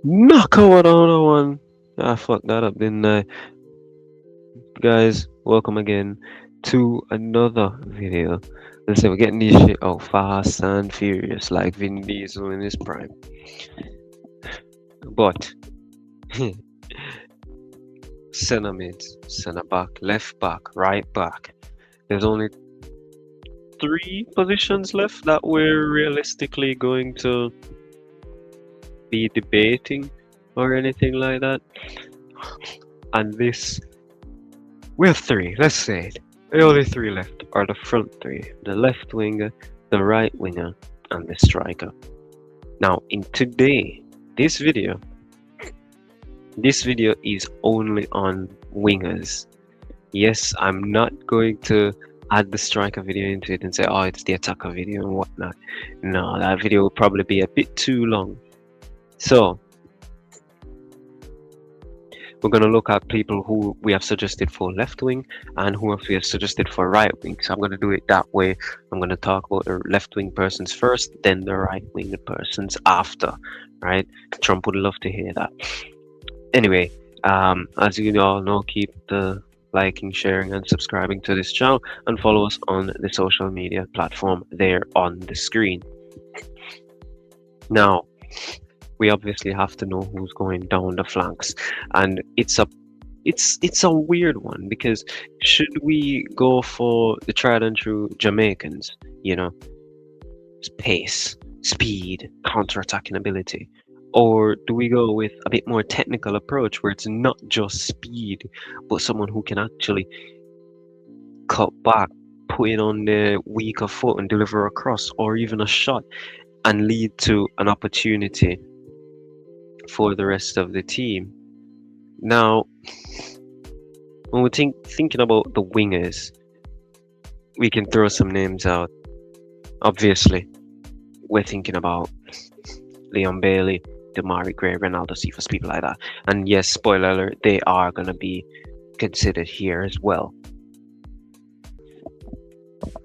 Knock out another one. I fucked that up, didn't I? Guys, welcome again to another video. Let's say we're getting this shit out fast and furious like Vin Diesel in his prime. But centre mids, centre back, left back, right back. There's only three positions left that we're realistically going to be debating or anything like that. And this we have three, let's say it. The only three left are the front three, the left winger, the right winger, and the striker. Now, in this video, this video is only on wingers. Yes, I'm not going to add the striker video into it and say, oh, it's the attacker video and whatnot. No, that video will probably be a bit too long. So, we're going to look at people who we have suggested for left wing and who we have suggested for right wing. So I'm going to do it that way. I'm going to talk about the left wing persons first, then the right wing persons after, right? Trump would love to hear that. Anyway, as you all know, keep the liking, sharing, and subscribing to this channel, and follow us on the social media platform there on the screen. Now, we obviously have to know who's going down the flanks, and it's a weird one because should we go for the tried and true Jamaicans, pace, speed, counter-attacking ability, or do we go with a bit more technical approach where it's not just speed but someone who can actually cut back, put it on the weaker foot and deliver a cross or even a shot and lead to an opportunity for the rest of the team? Now, when we're thinking about the wingers, we can throw some names out. Obviously, we're thinking about Leon Bailey, Demarai Gray, Ronaldo Cephas, people like that. And yes, spoiler alert, they are going to be considered here as well.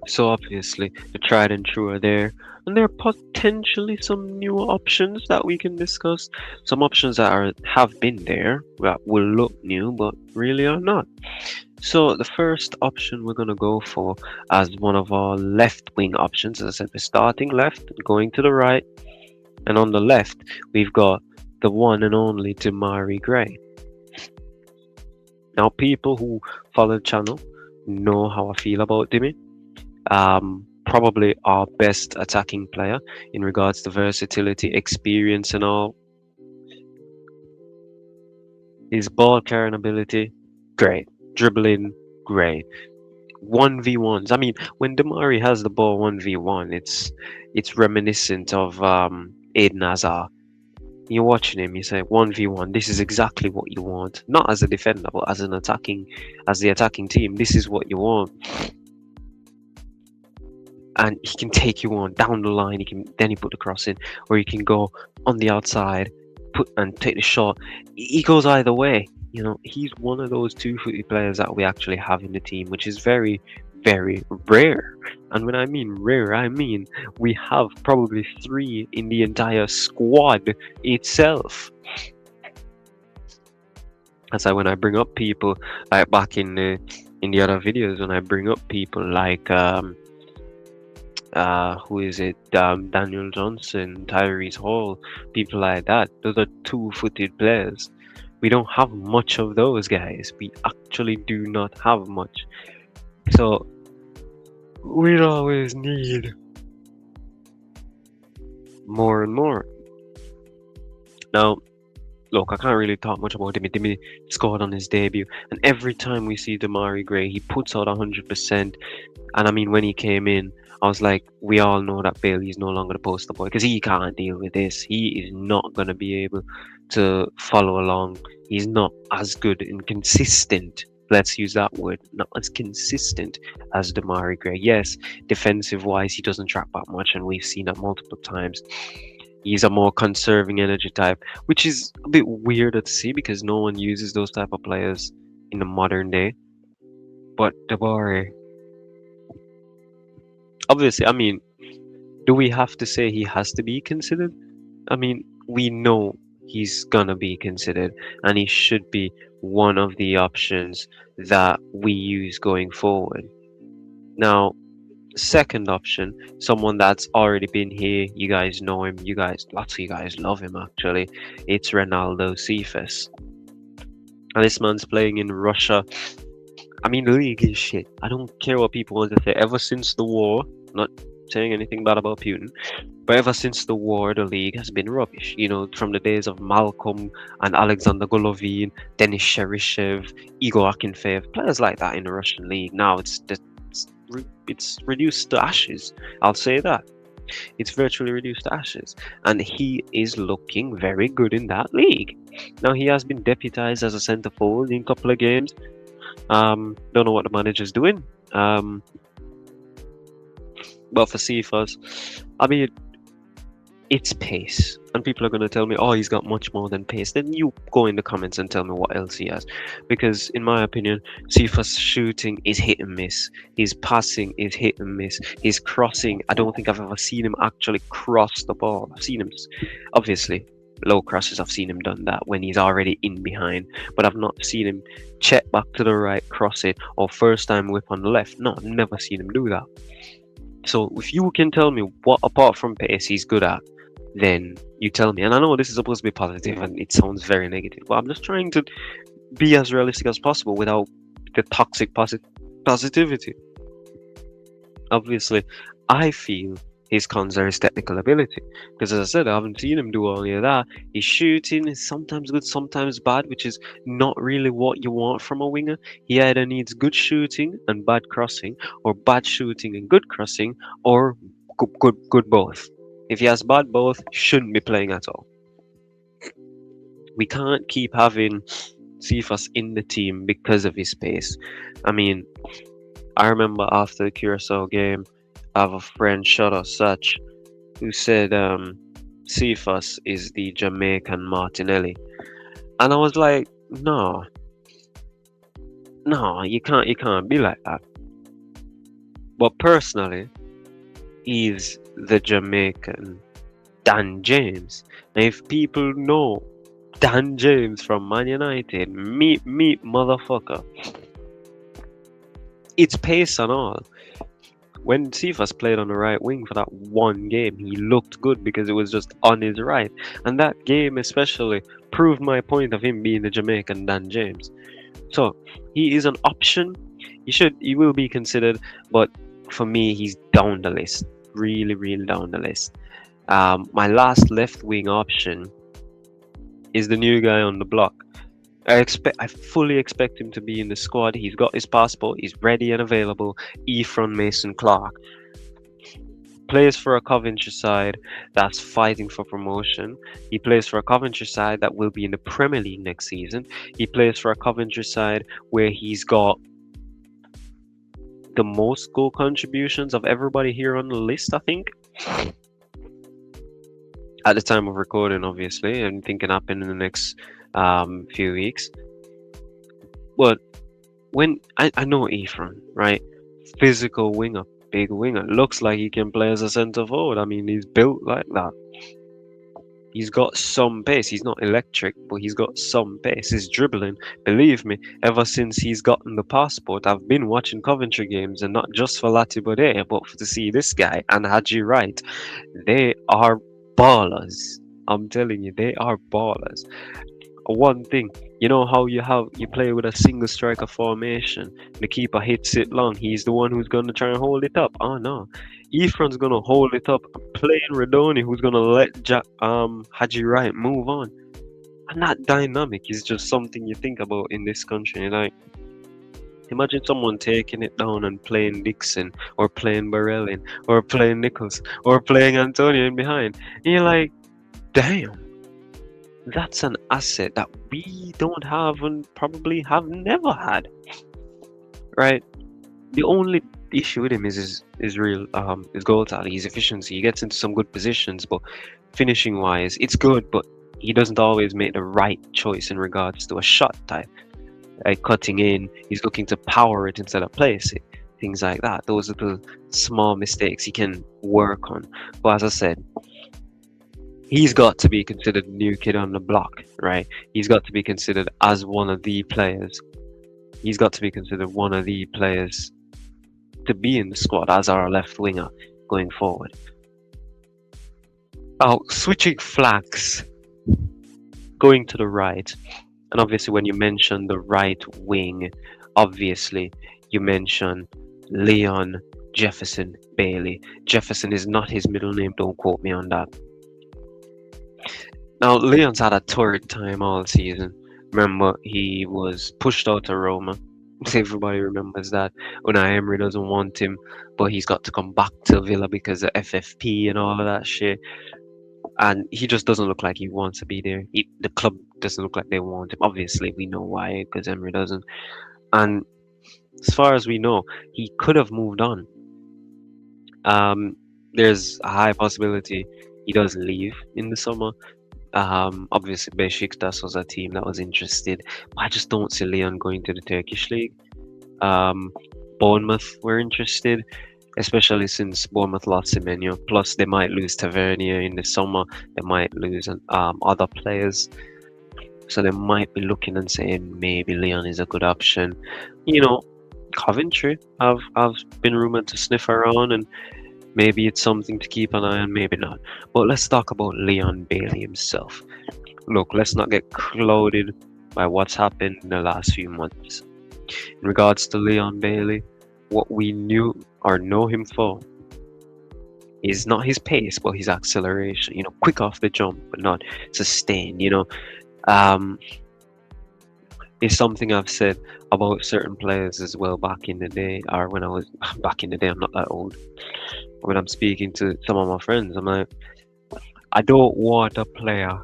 So obviously, the tried and true are there. And there are potentially some new options that we can discuss. Some options that have been there that will look new, but really are not. So the first option we're going to go for as one of our left wing options, as I said, we're starting left, going to the right, and on the left we've got the one and only Demarai Gray. Now, people who follow the channel know how I feel about Demi. Probably our best attacking player in regards to versatility, experience, and all. His ball carrying ability, great. Dribbling, great. 1v1s. I mean, when Demarai has the ball 1v1, it's reminiscent of Eden Hazard. You're watching him, you say 1v1. This is exactly what you want. Not as a defender, but as the attacking team. This is what you want. And he can take you on down the line. He put the cross in, or he can go on the outside, and take the shot. He goes either way. He's one of those two-footed players that we actually have in the team, which is very, very rare. And when I mean rare, I mean we have probably three in the entire squad itself. That's why when I bring up people like back in the other videos, when I bring up people like who is it? Daniel Johnson, Tyrese Hall, people like that. Those are two-footed players. We don't have much of those guys. We actually do not have much. So we'd always need more and more. Now, look, I can't really talk much about Demi. Demi scored on his debut, and every time we see Demarai Gray, he puts out 100%. And I mean, when he came in, I was like, we all know that Bailey is no longer the poster boy because he can't deal with this. He is not going to be able to follow along. He's not as good and consistent. Let's use that word. Not as consistent as Demarai Gray. Yes, defensive wise, he doesn't track that much, and we've seen that multiple times. He's a more conserving energy type, which is a bit weirder to see because no one uses those type of players in the modern day. But Demarai, obviously, I mean, do we have to say he has to be considered? I mean, we know he's gonna be considered, and he should be one of the options that we use going forward. Now, second option, someone that's already been here. You guys know him. You guys, lots of you guys love him actually. It's Ronaldo Cephas. And this man's playing in Russia. I mean, the league is shit. I don't care what people want to say. Ever since the war, not saying anything bad about Putin, but ever since the war, the league has been rubbish. You know, from the days of Malcolm and Alexander Golovin, Denis Cheryshev, Igor Akinfeev, players like that in the Russian league. Now it's reduced to ashes. I'll say that. It's virtually reduced to ashes. And he is looking very good in that league. Now, he has been deputized as a centre forward in a couple of games. Don't know what the manager's doing. But for Cephas, I mean, it's pace. And people are going to tell me, oh, he's got much more than pace. Then you go in the comments and tell me what else he has. Because in my opinion, Cephas' shooting is hit and miss. His passing is hit and miss. His crossing, I don't think I've ever seen him actually cross the ball. I've seen him, obviously, low crosses, I've seen him done that when he's already in behind. But I've not seen him check back to the right, cross it, or first time whip on the left. No, I've never seen him do that. So if you can tell me what apart from pace he's good at, then you tell me. And I know this is supposed to be positive and it sounds very negative, but I'm just trying to be as realistic as possible without the toxic positivity. Obviously, I feel his cons are his technical ability. Because as I said, I haven't seen him do any of that. His shooting is sometimes good, sometimes bad, which is not really what you want from a winger. He either needs good shooting and bad crossing, or bad shooting and good crossing, or good both. If he has bad both, shouldn't be playing at all. We can't keep having Cephas in the team because of his pace. I mean, I remember after the Curacao game, I have a friend, shout out Satch, who said Cephas is the Jamaican Martinelli. And I was like, no, you can't be like that. But personally, he's the Jamaican Dan James. Now, if people know Dan James from Man United, meet motherfucker. It's pace and all. When Cephas played on the right wing for that one game, he looked good because it was just on his right. And that game especially proved my point of him being the Jamaican Dan James. So he is an option. He will be considered, but for me, he's down the list. Really, really down the list. My last left wing option is the new guy on the block. I fully expect him to be in the squad. He's got his passport. He's ready and available. Ephron Mason Clark plays for a Coventry side that's fighting for promotion. He plays for a Coventry side that will be in the Premier League next season. He plays for a Coventry side where he's got the most goal contributions of everybody here on the list, I think. At the time of recording, obviously, and anything can happen in the next few weeks. But when I know Ephron, right? Physical winger, big winger, looks like he can play as a centre forward. I mean, he's built like that. He's got some pace. He's not electric, but he's got some pace. His dribbling, believe me, ever since he's gotten the passport, I've been watching Coventry games, and not just for Latibode, but to see this guy and Haji Wright. They are ballers. I'm telling you, they are ballers. One thing, you know how you play with a single striker formation, the keeper hits it long, he's the one who's gonna try and hold it up. Oh no, Ephron's gonna hold it up, playing Redoni, who's gonna let Haji Wright move on. And that dynamic is just something you think about in this country. Like, imagine someone taking it down and playing Dixon, or playing Barellin, or playing Nichols, or playing Antonio in behind. And you're like, damn. That's an asset that we don't have and probably have never had, right? The only issue with him is his goal tally, his efficiency. He gets into some good positions, but finishing wise, it's good, but he doesn't always make the right choice in regards to a shot type. Like cutting in, he's looking to power it instead of place it. Things like that. Those are the small mistakes he can work on. But as I said, he's got to be considered new kid on the block, right? He's got to be considered as one of the players. He's got to be considered one of the players to be in the squad as our left winger going forward. Oh, switching flanks, going to the right, and obviously when you mention the right wing, obviously you mention Leon Jefferson Bailey. Jefferson is not his middle name, don't quote me on that. Now, Leon's had a torrid time all season. Remember, he was pushed out to Roma. Everybody remembers that. Unai Emery doesn't want him, but he's got to come back to Villa because of FFP and all of that shit. And he just doesn't look like he wants to be there. The club doesn't look like they want him. Obviously, we know why, because Emery doesn't. And as far as we know, he could have moved on. There's a high possibility he does leave in the summer. Obviously, Besiktas was a team that was interested. I just don't see Leon going to the Turkish league. Bournemouth were interested, especially since Bournemouth lost Semenyo. Plus, they might lose Tavernier in the summer. They might lose other players. So they might be looking and saying maybe Leon is a good option. You know, Coventry have been rumored to sniff around, and maybe it's something to keep an eye on, maybe not. But let's talk about Leon Bailey himself. Look, let's not get clouded by what's happened in the last few months. In regards to Leon Bailey, what we knew or know him for is not his pace, but his acceleration. You know, quick off the jump, but not sustained. You know, it's something I've said about certain players as well back in the day, or when I was back in the day. I'm not that old. When I'm speaking to some of my friends, I'm like, I don't want a player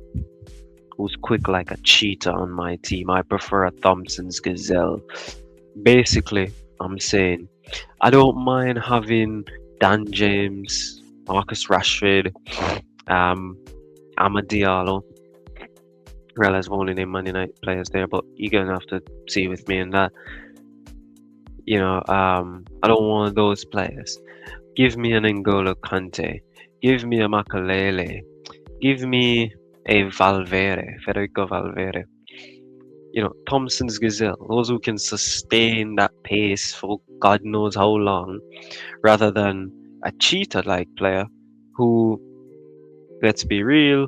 who's quick like a cheetah on my team. I prefer a Thompson's gazelle. Basically, I'm saying I don't mind having Dan James, Marcus Rashford, Amad Diallo. Realize I've only named Man United players there, but you're gonna have to see with me in that. You know, I don't want those players. Give me an N'Golo Kante. Give me a Makalele. Give me a Federico Valverde. You know, Thompson's Gazelle. Those who can sustain that pace for God knows how long, rather than a cheetah-like player who, let's be real,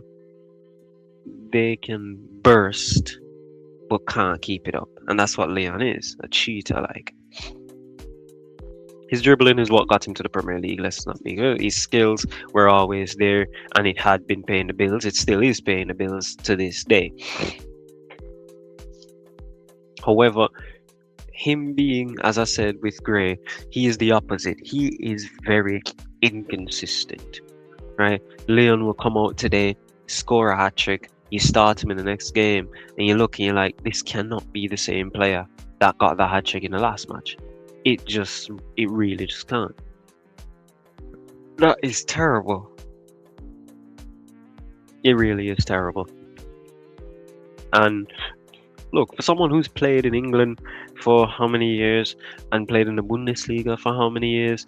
they can burst but can't keep it up. And that's what Leon is, a cheetah-like. His dribbling is what got him to the Premier League, let's not be good. His skills were always there, and it had been paying the bills. It still is paying the bills to this day. However, him being, as I said with Gray, he is the opposite. He is very inconsistent, right? Leon will come out today, score a hat-trick, you start him in the next game, and you look and you're like, this cannot be the same player that got the hat-trick in the last match. It really just can't. That is terrible. It really is terrible. And look, for someone who's played in England for how many years and played in the Bundesliga for how many years,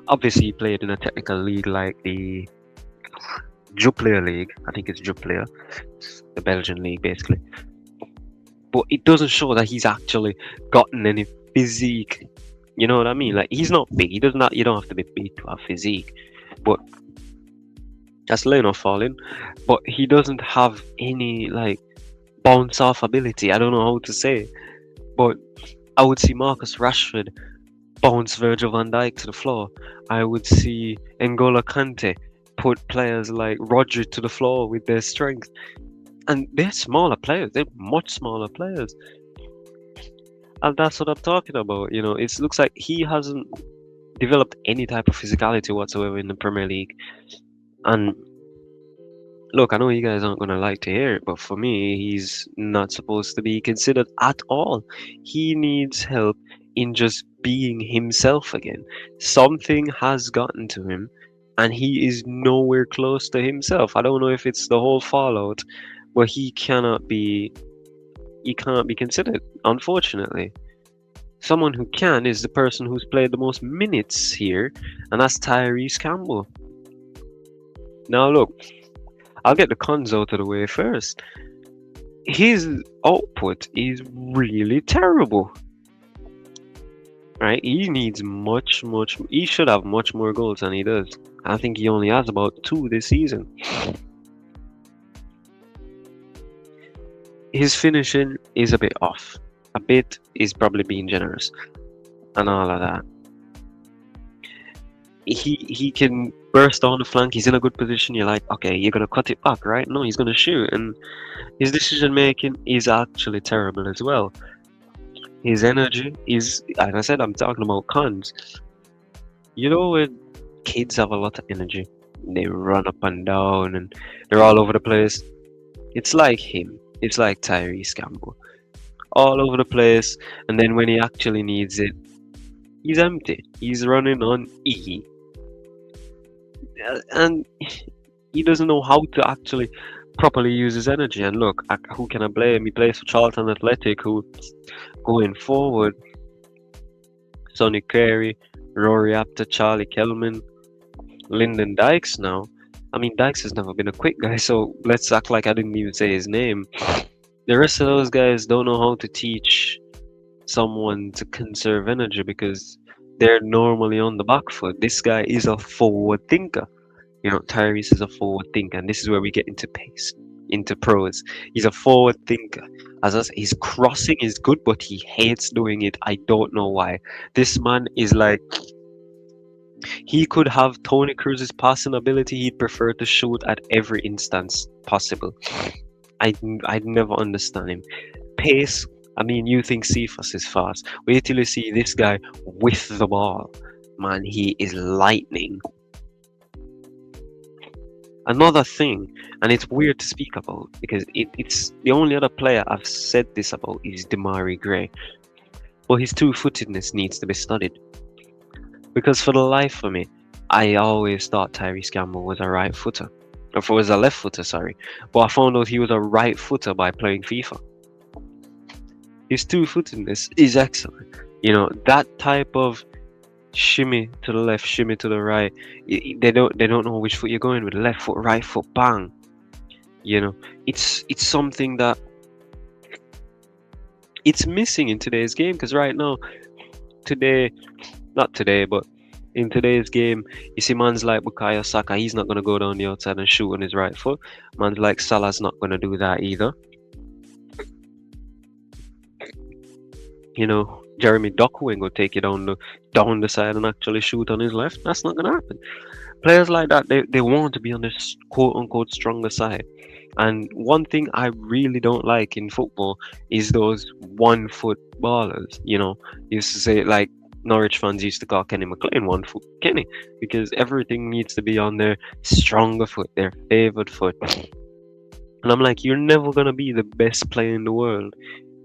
obviously he played in a technical league like the Jupiler League. I think it's Jupiler, the Belgian league basically. But it doesn't show that he's actually gotten any physique. You know what I mean? Like, he's not big. You don't have to be big to have physique. But that's Leno falling. But he doesn't have any like bounce off ability. I don't know how to say. But I would see Marcus Rashford bounce Virgil van Dijk to the floor. I would see N'Golo Kante put players like Rodri to the floor with their strength. And they're smaller players. They're much smaller players. And that's what I'm talking about. You know, it looks like he hasn't developed any type of physicality whatsoever in the Premier League. And look, I know you guys aren't going to like to hear it, but for me, he's not supposed to be considered at all. He needs help in just being himself again. Something has gotten to him, and he is nowhere close to himself. I don't know if it's the whole fallout, but he cannot be considered, unfortunately. Someone who can is the person who's played the most minutes here, and that's Tyrese Campbell. Now look, I'll get the cons out of the way first. His output is really terrible, right? He needs much. He should have much more goals than he does. I think he only has about two this season. His finishing is a bit off. A bit is probably being generous, and all of that. He can burst down the flank. He's in a good position. You're like, okay, you're gonna cut it back, right? No, he's gonna shoot, and his decision making is actually terrible as well. His energy is, like I said, I'm talking about cons. You know when kids have a lot of energy, they run up and down and they're all over the place. It's like him. It's like Tyrese Campbell, all over the place. And then when he actually needs it, he's empty. He's running on E, and he doesn't know how to actually properly use his energy. And look, who can I blame? He plays for Charlton Athletic, who going forward, Sonny Carey, Rory Apter, Charlie Kellman, Lyndon Dykes now. I mean, Dykes has never been a quick guy, so let's act like I didn't even say his name. The rest of those guys don't know how to teach someone to conserve energy because they're normally on the back foot. This guy is a forward thinker. You know, Tyrese is a forward thinker, and this is where we get into pace, into pros. He's a forward thinker. As I said, his crossing is good, but he hates doing it. I don't know why. This man is like, he could have Tony Cruz's passing ability. He'd prefer to shoot at every instance possible. I'd never understand him. Pace. I mean, you think Cephas is fast. Wait till you see this guy with the ball. Man, he is lightning. Another thing, and it's weird to speak about because it's the only other player I've said this about is Demarai Gray. But his two-footedness needs to be studied. Because for the life of me, I always thought Tyrese Campbell was a right footer. Or was a left footer, sorry. But I found out he was a right footer by playing FIFA. His two-footedness is excellent. You know, that type of shimmy to the left, shimmy to the right. They don't know which foot you're going with. Left foot, right foot, bang. You know, it's something that it's missing in today's game because right now, not today, but in today's game, you see man's like Bukayo Saka, he's not gonna go down the outside and shoot on his right foot. Man's like Salah's not gonna do that either. You know, Jeremy Doku ain't gonna take you down the side and actually shoot on his left. That's not gonna happen. Players like that, they want to be on this quote unquote stronger side. And one thing I really don't like in football is those 1 foot ballers. You know, used to say like Norwich fans used to call Kenny McLean 1 foot Kenny because everything needs to be on their stronger foot, their favored foot. And I'm like, you're never gonna be the best player in the world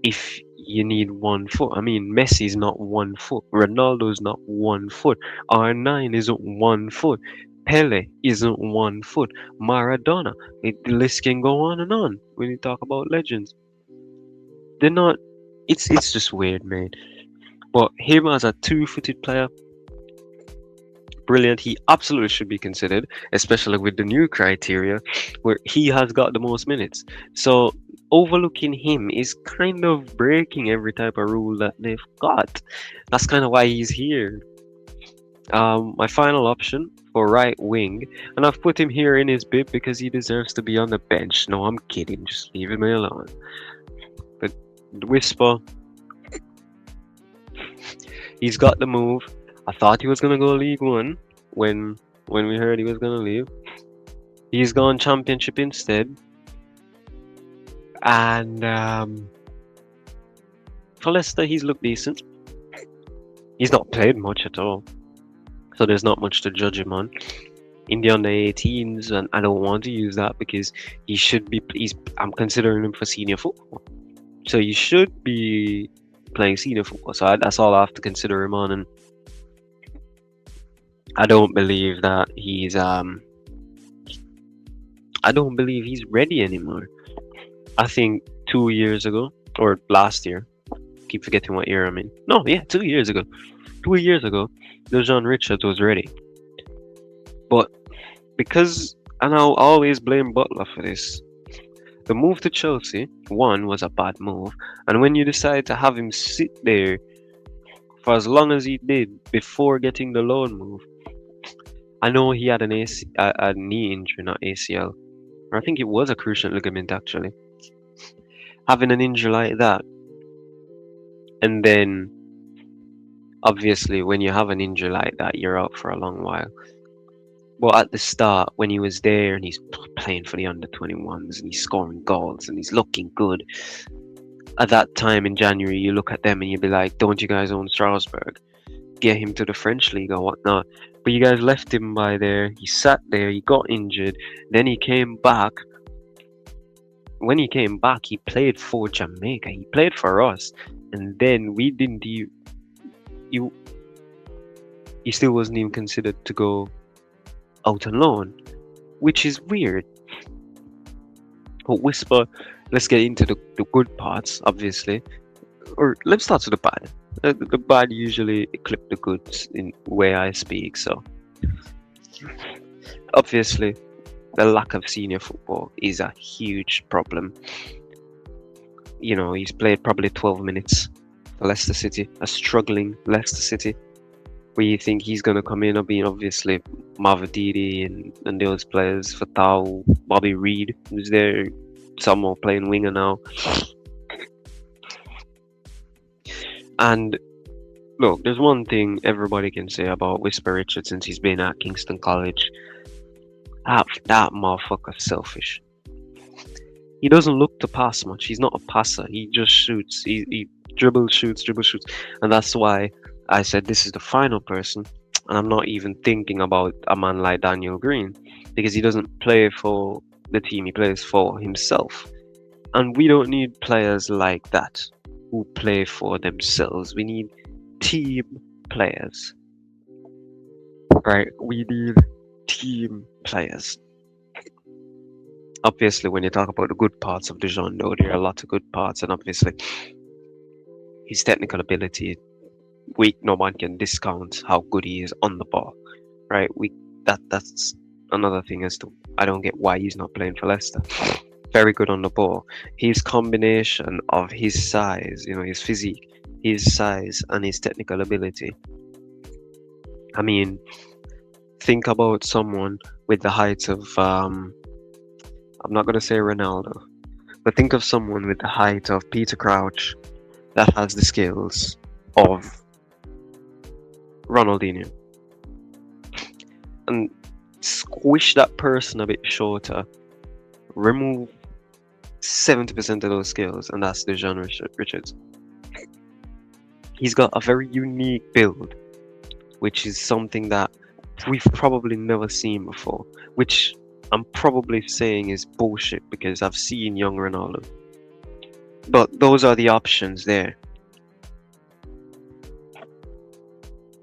if you need 1 foot. I mean, Messi's not 1 foot. Ronaldo's not 1 foot. R9 isn't 1 foot. Pele isn't 1 foot. Maradona. The list can go on and on when you talk about legends. They're not. It's just weird, man. But him as a two-footed player, brilliant. He absolutely should be considered, especially with the new criteria where he has got the most minutes. So overlooking him is kind of breaking every type of rule that they've got. That's kind of why he's here. My final option for right wing, and I've put him here in his bib because he deserves to be on the bench. No, I'm kidding. Just leave him alone. But Whisper, he's got the move. I thought he was gonna go League One when we heard he was gonna leave. He's gone Championship instead. And for Leicester, he's looked decent. He's not played much at all, so there's not much to judge him on. In the under 18s, and I don't want to use that because he should be. I'm considering him for senior football, so you should be playing senior football. So that's all I have to consider him on, and I don't believe that he's I don't believe he's ready anymore. I think 2 years ago or last year, keep forgetting what year I'm in. No, yeah, 2 years ago. 2 years ago, Dejan Richards was ready. But because And I'll always blame Butler for this. The move to Chelsea, one, was a bad move, and when you decide to have him sit there for as long as he did before getting the loan move, I know he had a knee injury, not ACL, or I think it was a cruciate ligament actually. Having an injury like that, and then obviously when you have an injury like that, you're out for a long while. But at the start, when he was there and he's playing for the under 21s and he's scoring goals and he's looking good, at that time in January, you look at them and you'd be like, don't you guys own Strasbourg? Get him to the French league or whatnot. But you guys left him by there. He sat there, he got injured, then he came back. When he came back, he played for Jamaica, he played for us, and then we didn't even. He still wasn't even considered to go out on loan, which is weird. But Whisper, let's get into the good parts, obviously. Or let's start with the bad. The bad usually eclipse the goods in way I speak, so obviously the lack of senior football is a huge problem. You know, he's played probably 12 minutes for Leicester City, a struggling Leicester City, where you think he's going to come in. I mean, obviously, Mavadidi and those players, Fatal, Bobby Reed, who's there, some more playing winger now. And look, there's one thing everybody can say about Whisper Richards since he's been at Kingston College. That motherfucker's selfish. He doesn't look to pass much. He's not a passer. He just shoots. He dribbles, shoots, and that's why I said this is the final person. And I'm not even thinking about a man like Daniel Green because he doesn't play for the team. He plays for himself. And we don't need players like that who play for themselves. We need team players. Right? We need team players. Obviously, when you talk about the good parts of Dijon, though, there are a lot of good parts, and obviously his technical ability, no one can discount how good he is on the ball, right? That's another thing as to I don't get why he's not playing for Leicester. Very good on the ball. His combination of his size, his physique, his size, and his technical ability. I mean, think about someone with the height of I'm not gonna say Ronaldo, but think of someone with the height of Peter Crouch that has the skills of Ronaldinho, and squish that person a bit shorter, remove 70% of those skills, and that's Dijon Richards. He's got a very unique build, which is something that we've probably never seen before, which I'm probably saying is bullshit because I've seen young Ronaldo. But those are the options there.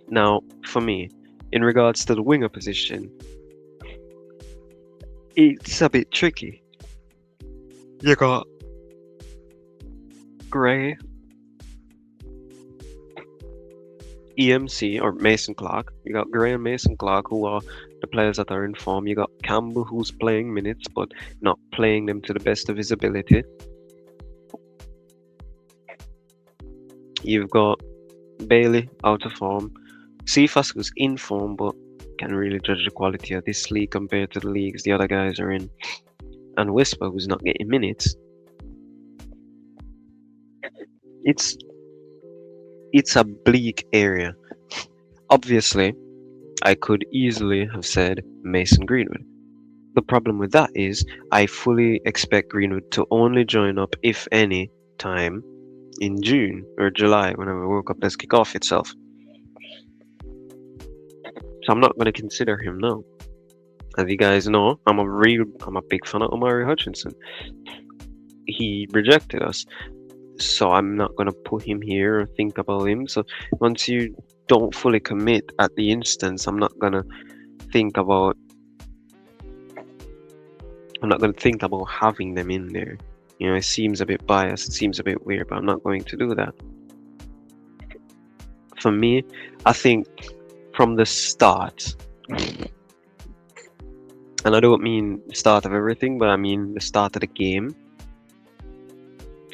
Now, for me, in regards to the winger position, it's a bit tricky. You got Gray, EMC, or Mason Clark. You got Gray and Mason Clark, who are the players that are in form. You got Campbell, who's playing minutes, but not playing them to the best of his ability. You've got Bailey, out of form. Cephas, who's in form, but can't really judge the quality of this league compared to the leagues the other guys are in. And Whisper, who's not getting minutes. It's a bleak area. Obviously, I could easily have said Mason Greenwood. The problem with that is I fully expect Greenwood to only join up, if any, time in June or July, whenever World Cup does kick off itself. So I'm not going to consider him now. As you guys know, I'm a big fan of Omari Hutchinson. He rejected us, so I'm not going to put him here or think about him. So once you don't fully commit at the instance, I'm not going to think about having them in there. It seems a bit biased, it seems a bit weird, but I'm not going to do that. For me, I think from the start, And I don't mean the start of everything, but I mean the start of the game.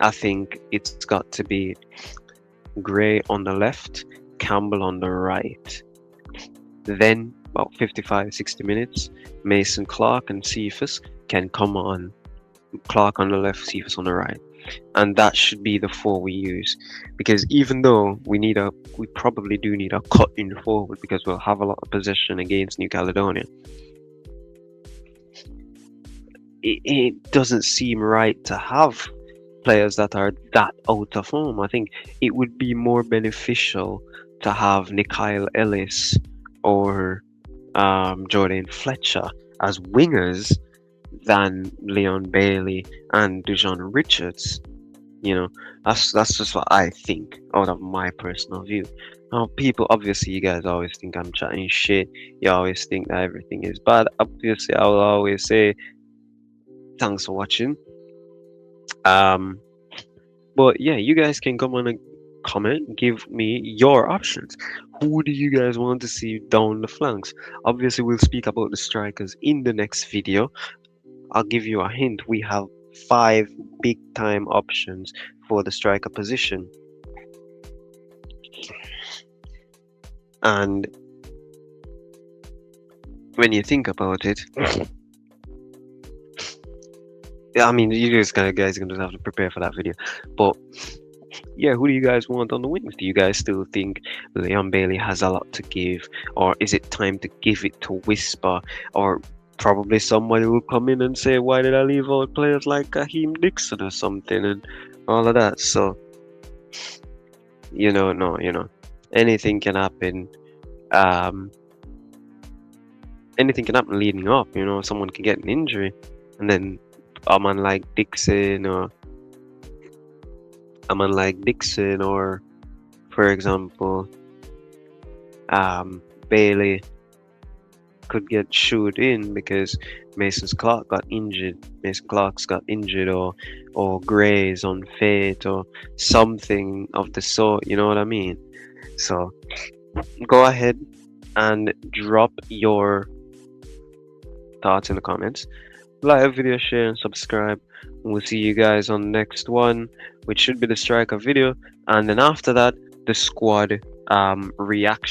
I think it's got to be Gray on the left, Campbell on the right. Then, about 55, 60 minutes, Mason, Clark, and Cephas can come on. Clark on the left, Cephas on the right. And that should be the four we use. Because even though we probably do need a cut in forward because we'll have a lot of possession against New Caledonia. It doesn't seem right to have players that are that out of form. I think it would be more beneficial to have Nikhil Ellis or Jordan Fletcher as wingers than Leon Bailey and Dujon Richards. You know, that's just what I think out of my personal view. Now, people, obviously, you guys always think I'm chatting shit. You always think that everything is bad. Obviously, I will always say thanks for watching. Um, But yeah, you guys can come on and comment, give me your options. Who do you guys want to see down the flanks? Obviously, we'll speak about the strikers in the next video. I'll give you a hint. We have 5 big time options for the striker position. And when you think about it, I mean, you guys are gonna have to prepare for that video. But yeah, who do you guys want on the wings? Do you guys still think Leon Bailey has a lot to give, or is it time to give it to Whisper, or probably somebody will come in and say, "Why did I leave out players like Kaheem Dixon or something?" and all of that. So, anything can happen. Um, Anything can happen leading up. Someone can get an injury, and then a man like Dixon or for example, Bailey could get shooed in because Mason Clark's got injured, or Gray's on fate or something of the sort. You know what I mean? So go ahead and drop your thoughts in the comments. Like, video, share, and subscribe. We'll see you guys on the next one, which should be the striker video, and then after that, the squad reaction.